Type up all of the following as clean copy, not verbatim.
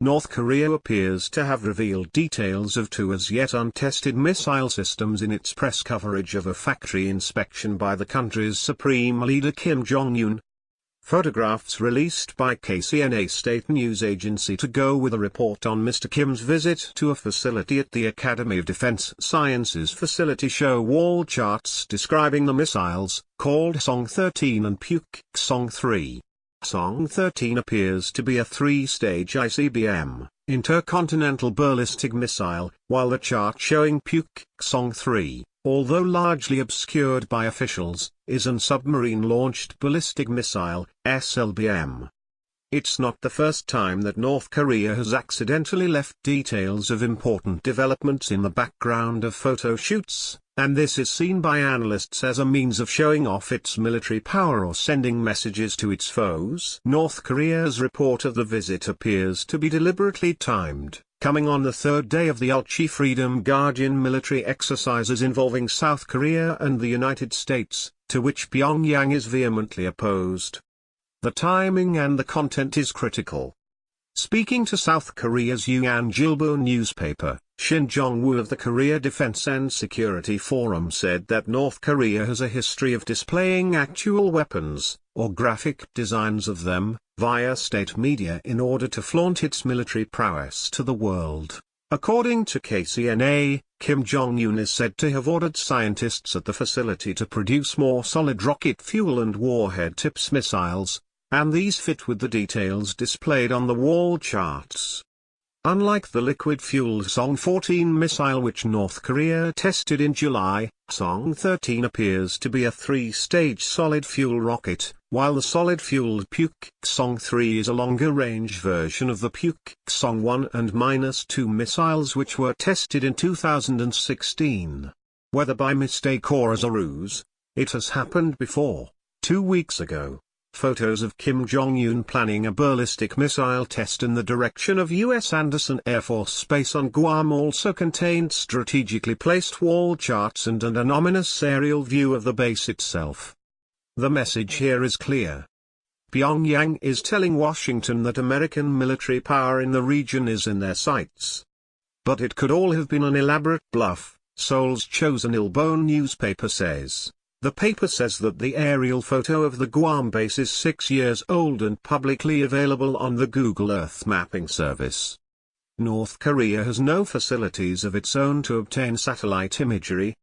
North Korea appears to have revealed details of two as yet untested missile systems in its press coverage of a factory inspection by the country's supreme leader Kim Jong-un. Photographs released by KCNA state news agency to go with a report on Mr. Kim's visit to a facility at the Academy of Defense Sciences facility show wall charts describing the missiles, called Song-13 and Puk-Song-3. Song-13 appears to be a three-stage ICBM, intercontinental ballistic missile, while the chart showing Puk-Song-3, although largely obscured by officials, is an submarine-launched ballistic missile, SLBM. It's not the first time that North Korea has accidentally left details of important developments in the background of photo shoots, and this is seen by analysts as a means of showing off its military power or sending messages to its foes. North Korea's report of the visit appears to be deliberately timed, coming on the third day of the Ulchi Freedom Guardian military exercises involving South Korea and the United States, to which Pyongyang is vehemently opposed. The timing and the content is critical. Speaking to South Korea's Yoongjilbo newspaper, Shin Jong-woo of the Korea Defense and Security Forum said that North Korea has a history of displaying actual weapons, or graphic designs of them, via state media in order to flaunt its military prowess to the world. According to KCNA, Kim Jong-un is said to have ordered scientists at the facility to produce more solid rocket fuel and warhead-tips missiles, and these fit with the details displayed on the wall charts. Unlike the liquid-fueled Song-14 missile which North Korea tested in July, Song-13 appears to be a three-stage solid-fuel rocket, while the solid-fueled Puk-Song-3 is a longer-range version of the Puk-Song-1 and -2 missiles which were tested in 2016. Whether by mistake or as a ruse, it has happened before. 2 weeks ago, photos of Kim Jong-un planning a ballistic missile test in the direction of U.S. Andersen Air Force Base on Guam also contained strategically placed wall charts and an ominous aerial view of the base itself. The message here is clear. Pyongyang is telling Washington that American military power in the region is in their sights. But it could all have been an elaborate bluff, Seoul's Chosun Ilbo newspaper says. The paper says that the aerial photo of the Guam base is 6 years old and publicly available on the Google Earth mapping service. North Korea has no facilities of its own to obtain satellite imagery.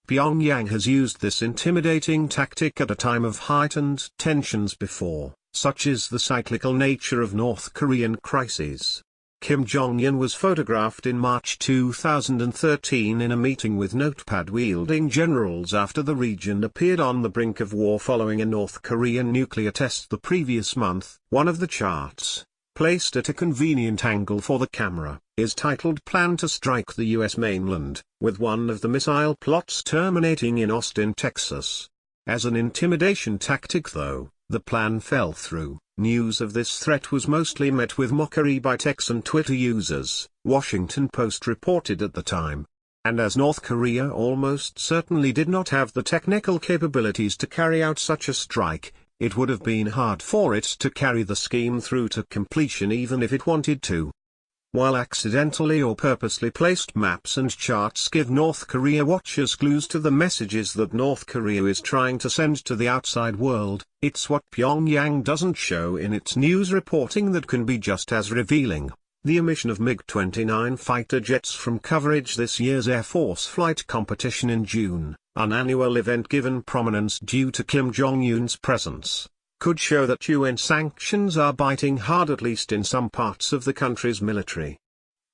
Pyongyang has used this intimidating tactic at a time of heightened tensions before, such is the cyclical nature of North Korean crises. Kim Jong-un was photographed in March 2013 in a meeting with notepad-wielding generals after the region appeared on the brink of war following a North Korean nuclear test the previous month. One of the charts, placed at a convenient angle for the camera, is titled Plan to Strike the U.S. Mainland, with one of the missile plots terminating in Austin, Texas. As an intimidation tactic though, the plan fell through. News of this threat was mostly met with mockery by Texan Twitter users, Washington Post reported at the time. And as North Korea almost certainly did not have the technical capabilities to carry out such a strike, it would have been hard for it to carry the scheme through to completion even if it wanted to. While accidentally or purposely placed maps and charts give North Korea watchers clues to the messages that North Korea is trying to send to the outside world, it's what Pyongyang doesn't show in its news reporting that can be just as revealing. The omission of MiG-29 fighter jets from coverage this year's Air Force flight competition in June, an annual event given prominence due to Kim Jong-un's presence, could show that UN sanctions are biting hard at least in some parts of the country's military.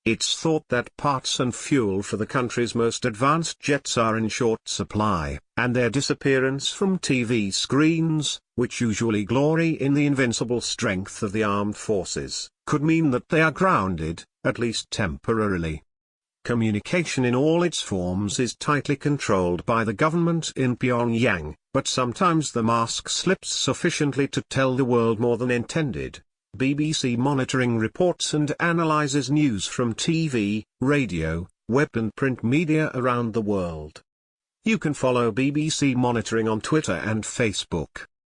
It's thought that parts and fuel for the country's most advanced jets are in short supply, and their disappearance from TV screens, which usually glory in the invincible strength of the armed forces, could mean that they are grounded, at least temporarily. Communication in all its forms is tightly controlled by the government in Pyongyang, but sometimes the mask slips sufficiently to tell the world more than intended. BBC monitoring reports and analyzes news from TV, radio, web and print media around the world. You can follow BBC Monitoring on Twitter and Facebook.